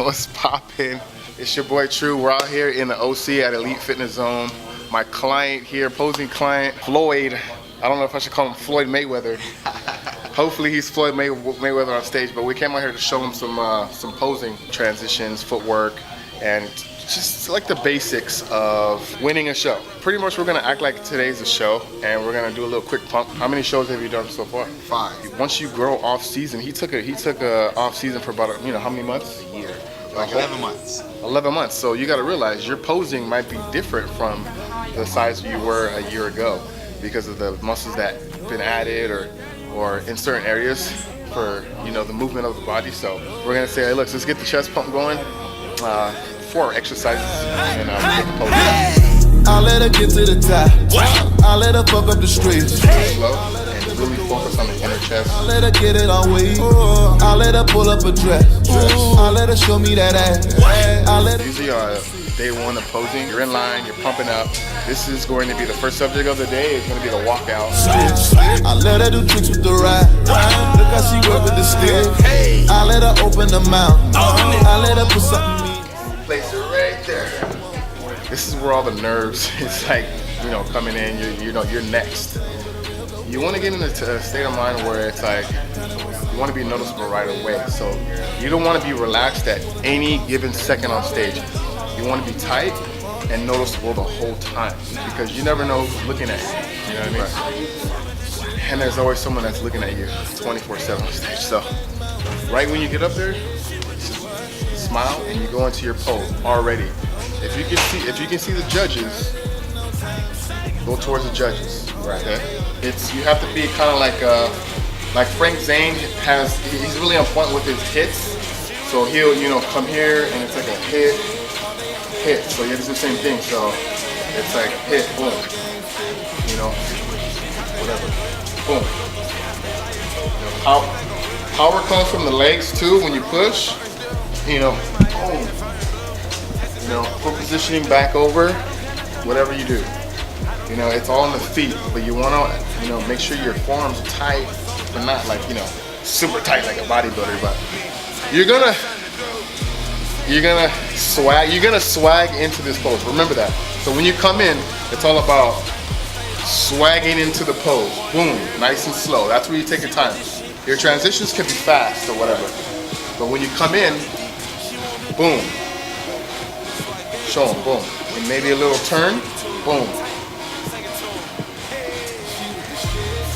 What's poppin'? It's your boy True. We're out here in the OC at Elite Fitness Zone. My client here, posing client, Floyd. I don't know if I should call him Floyd Mayweather. Hopefully he's Floyd Mayweather on stage, but we came out here to show him some posing transitions, footwork, and just like the basics of winning a show. Pretty much we're gonna act like today's a show, and we're gonna do a little quick pump. How many shows have you done so far? 5. Once you grow off season, he took a off season for about how many months? A year. Like 11 months. 11 months. So you gotta realize your posing might be different from the size you were a year ago because of the muscles that been added or in certain areas for the movement of the body. So we're gonna say, hey, look, let's get the chest pump going. 4 exercises and get the pose. I let her get to the top. I let her fuck up the streets. Slow and really focus on the inner chest. I let her get it on weed. I let her pull up a dress. I let her show me that ass. Usually day 1 of posing, you're in line, you're pumping up. This is going to be the first subject of the day. It's going to be the walkout. I let her do tricks with the ride. Look how she work with the stick. I let her open the mouth. I let her put something in me. Place it right there. This is where all the nerves, it's like, coming in, you're next. You want to get into a state of mind where it's like, you want to be noticeable right away. So you don't want to be relaxed at any given second on stage. You want to be tight and noticeable the whole time because you never know who's looking at you. You know what I mean? And there's always someone that's looking at you 24/7 on stage. So right when you get up there, smile and you go into your pose already. If you can see the judges, go towards the judges. Right. Okay? You have to be kind of like Frank Zane he's really on point with his hits. So he'll come here and it's like a hit. So you have to do the same thing. So it's like hit, boom. Whatever. Boom. Power comes from the legs too when you push. Boom. Put positioning back over, whatever you do. It's all in the feet, but you want to, make sure your forearms are tight, but not like, super tight like a bodybuilder. But you're gonna swag into this pose. Remember that. So when you come in, it's all about swagging into the pose. Boom, nice and slow. That's where you take your time. Your transitions can be fast or whatever, but when you come in, boom. Show him, boom. And maybe a little turn, boom.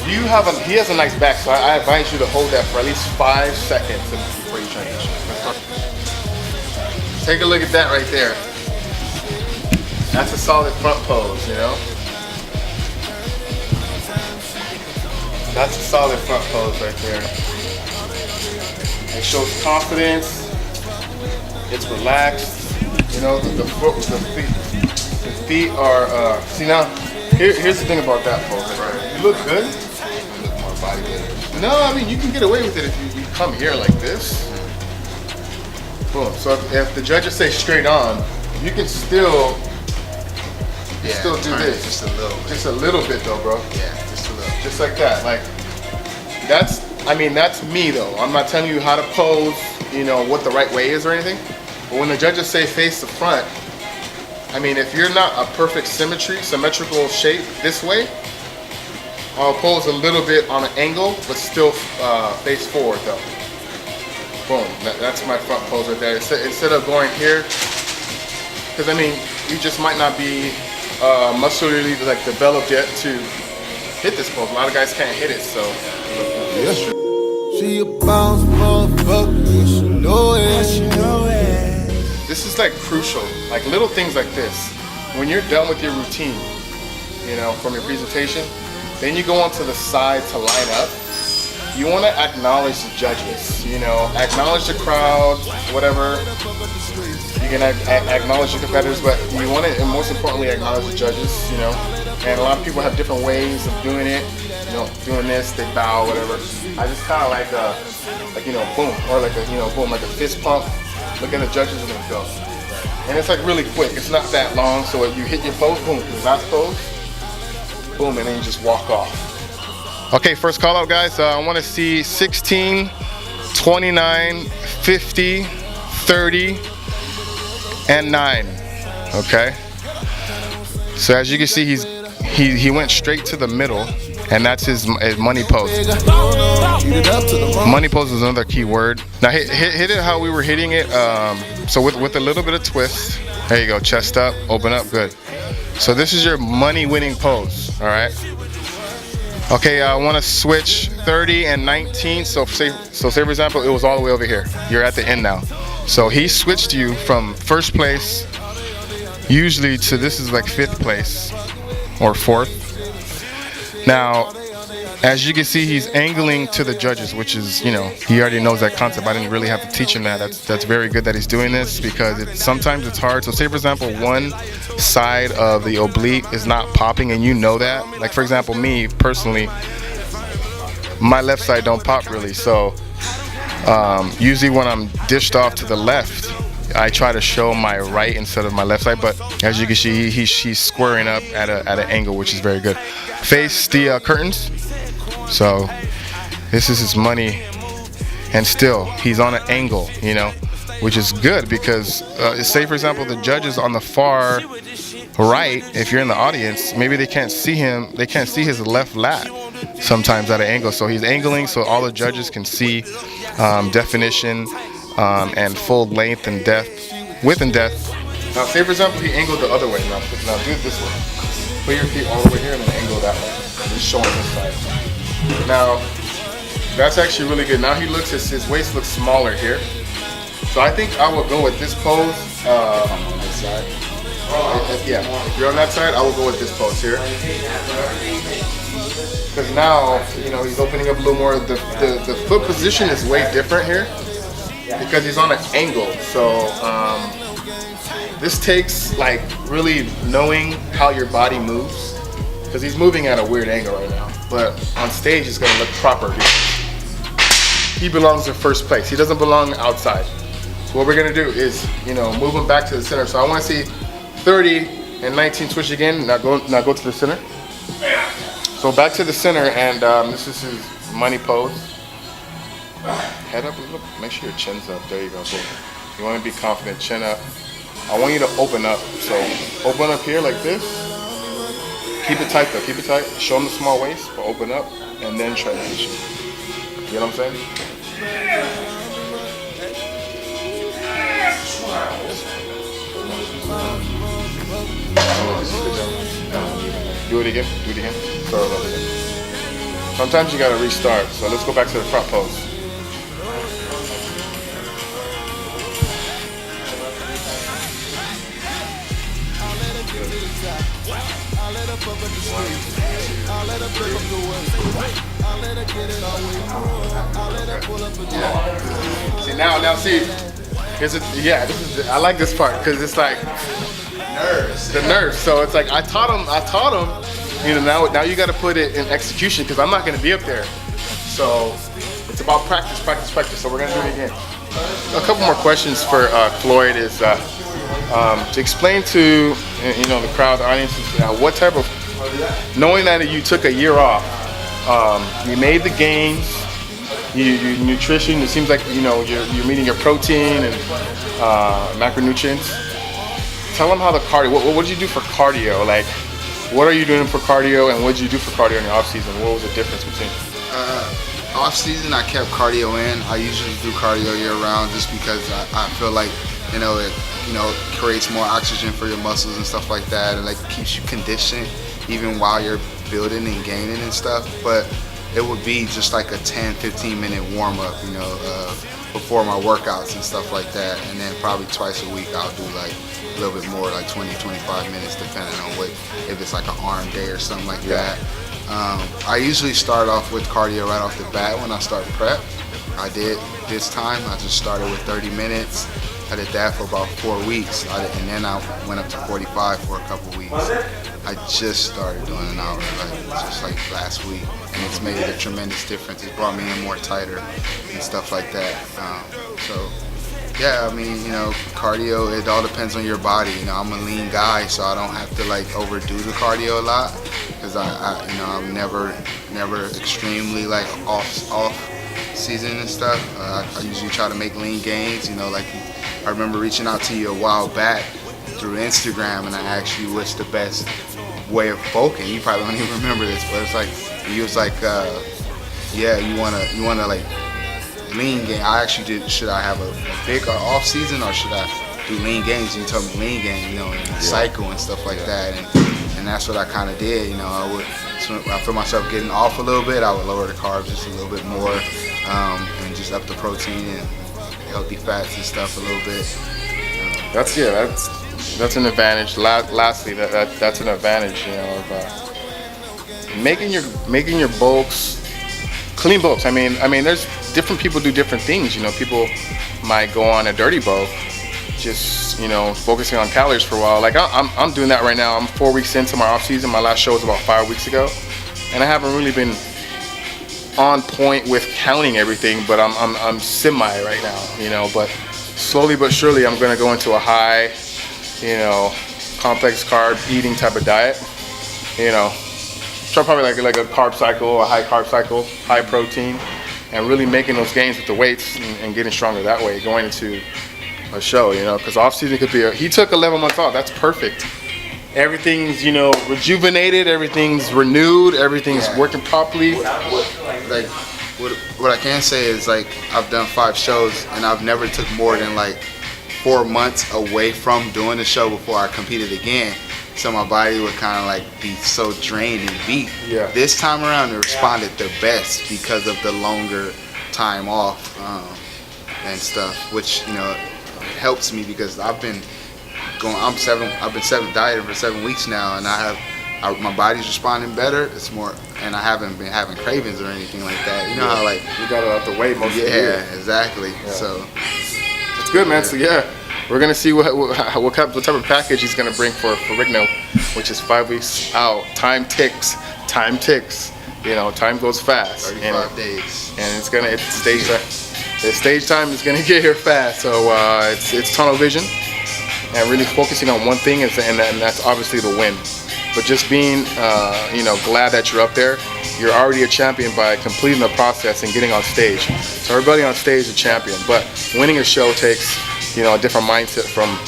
He has a nice back, so I advise you to hold that for at least 5 seconds before you transition. Take a look at that right there. That's a solid front pose, That's a solid front pose right there. It shows confidence. It's relaxed. The feet are, see now, here's the thing about that pose, right? You look good. You look more bodybuilder. No, I mean, you can get away with it if you come here like this. Boom. So if the judges say straight on, you can still do this. Just a little bit. Just a little bit though, bro. Yeah, just a little. Just like that. Like, that's me though. I'm not telling you how to pose, what the right way is or anything. But when the judges say face to front, I mean, if you're not a perfect symmetrical shape this way, I'll pose a little bit on an angle, but still face forward though. Boom, that's my front pose right there. Instead of going here, because I mean, you just might not be muscularly developed yet to hit this pose. A lot of guys can't hit it, so. Yes. She a bounce motherfucker, she know it. This is crucial, little things like this. When you're done with your routine, from your presentation, then you go onto the side to line up. You want to acknowledge the judges, acknowledge the crowd, whatever. You can acknowledge the competitors, but you want to, and most importantly, acknowledge the judges, And a lot of people have different ways of doing it. Doing this, they bow, whatever. I just kind of boom, or boom, like a fist pump. Look at the judges and then go. And it's really quick. It's not that long. So if you hit your pose, boom, the last pose, boom, and then you just walk off. Okay, first call out, guys. I want to see 16, 29, 50, 30, and 9. Okay. So as you can see, he went straight to the middle, and that's his money pose. Money pose is another key word. Now hit it how we were hitting it. So with a little bit of twist. There you go. Chest up, open up, good. So this is your money winning pose. All right. Okay, I want to switch 30 and 19. So say for example, it was all the way over here. You're at the end now. So he switched you from first place, usually, to this is like 5th place or 4th. Now, as you can see, he's angling to the judges, which is, you know, he already knows that concept. I didn't really have to teach him that. That's very good that he's doing this, because sometimes it's hard. So say for example, one side of the oblique is not popping and you know that. Like for example, me personally, my left side don't pop really. So usually when I'm dished off to the left, I try to show my right instead of my left side, but as you can see, he's squaring up at an angle, which is very good. Face the curtains. So this is his money, and still he's on an angle, you know, which is good, because say for example, the judges on the far right, if you're in the audience, maybe they can't see him, they can't see his left lat sometimes at an angle. So he's angling so all the judges can see definition and full length and depth, width and depth. Now say for example, he angled the other way. Now do it this way. Put your feet all the way here and then angle that way. He's showing this side. Now that's actually really good. Now he looks, his waist looks smaller here. So I think I will go with this pose on this side. Yeah, if you're on that side, I will go with this pose here. Because now, you know, he's opening up a little more. The foot position is way different here, because he's on an angle. So this takes like really knowing how your body moves, because he's moving at a weird angle right now, but on stage it's going to look proper. He belongs to first place. He doesn't belong outside. So what we're going to do is, you know, move him back to the center. So I want to see 30 and 19 switch again. Now go to the center. So back to the center, and this is his money pose. Head up a little, make sure your chin's up. There you go. So you want to be confident, chin up. I want you to open up. So open up here like this. Keep it tight though, keep it tight. Show him the small waist, but open up and then transition. You know what I'm saying? Do it again, do it again. Start over again. Sometimes you gotta restart, so let's go back to the front pose. See now see, here's a, yeah, this is, I like this part because it's like nerves. The nerves. So it's like I taught him. You know, now you got to put it in execution, because I'm not going to be up there. So it's about practice. So we're going to do it again. A couple more questions for Floyd is to explain to, you know, the crowd, the audience, what type of, knowing that you took a year off, you made the gains, you nutrition. It seems like, you know, you're meeting your protein and macronutrients. Tell them how the cardio. What did you do for cardio? Like, what are you doing for cardio, and what did you do for cardio in your off season? What was the difference between? Off season, I kept cardio in. I usually do cardio year round just because I feel like, you know, it creates more oxygen for your muscles and stuff like that, and like keeps you conditioned even while you're building and gaining and stuff. But it would be just like a 10-15 minute warm up, you know, before my workouts and stuff like that, and then probably twice a week I'll do like a little bit more, like 20-25 minutes, depending on if it's like an arm day or something like that. I usually start off with cardio right off the bat when I start prep. I did this time, I just started with 30 minutes. I did that for about 4 weeks, and then I went up to 45 for a couple weeks. I just started doing an hour, just like last week, and it's made a tremendous difference. It's brought me in more tighter and stuff like that. So yeah, I mean, you know, cardio, it all depends on your body. You know, I'm a lean guy, so I don't have to like overdo the cardio a lot, because I'm never extremely like off season and stuff. I usually try to make lean gains, you know, like I remember reaching out to you a while back through Instagram, and I asked you what's the best way of bulking. You probably don't even remember this, but it's like you was like, yeah, you wanna like lean gain. I actually did. Should I have a big or off season, or should I do lean gains? And you told me lean gain, you know, and cycle and stuff like that, and that's what I kind of did. You know, I feel myself getting off a little bit, I would lower the carbs just a little bit more, and just up the protein and healthy fats and stuff a little bit. That's an advantage. Lastly, that's an advantage, you know, of making your bulks clean bulks. I mean, there's different people do different things. You know, people might go on a dirty bulk, just, you know, focusing on calories for a while. Like I'm doing that right now. I'm 4 weeks into my off season. My last show was about 5 weeks ago, and I haven't really been on point with counting everything, but I'm semi right now, you know. But slowly but surely, I'm gonna go into a high, you know, complex carb eating type of diet. You know, try probably like a carb cycle, a high carb cycle, high protein, and really making those gains with the weights and getting stronger that way going into a show, you know, because off season could be he took 11 months off. That's perfect. Everything's, you know, rejuvenated, everything's renewed, everything's working properly. What I can say is, like, I've done 5 shows, and I've never took more than like 4 months away from doing the show before I competed again. So my body would kind of like be so drained and beat. Yeah. This time around, it responded the best because of the longer time off and stuff, which, you know, helps me because I've been dieting for 7 weeks now, and my body's responding better. It's more, and I haven't been having cravings or anything like that. You know how, like, you got it out the way most of the year. Yeah, exactly. Yeah. So it's good, man. So yeah, we're gonna see what type of package he's gonna bring for Rigno, which is 5 weeks out. Time ticks. You know, time goes fast. 35 days. And it's stage time. The stage time is gonna get here fast. So it's tunnel vision, and really focusing on one thing, and that's obviously the win. But just being, you know, glad that you're up there. You're already a champion by completing the process and getting on stage. So everybody on stage is a champion. But winning a show takes, you know, a different mindset from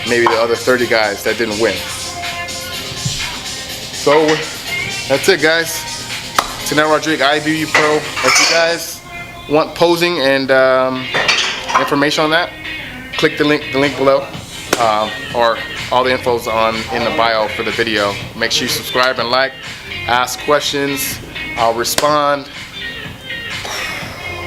maybe the other 30 guys that didn't win. So that's it, guys. Tonnell Rodrigue, IBU Pro. If you guys want posing and information on that, click the link below, or all the info's in the bio for the video. Make sure you subscribe and like, ask questions, I'll respond.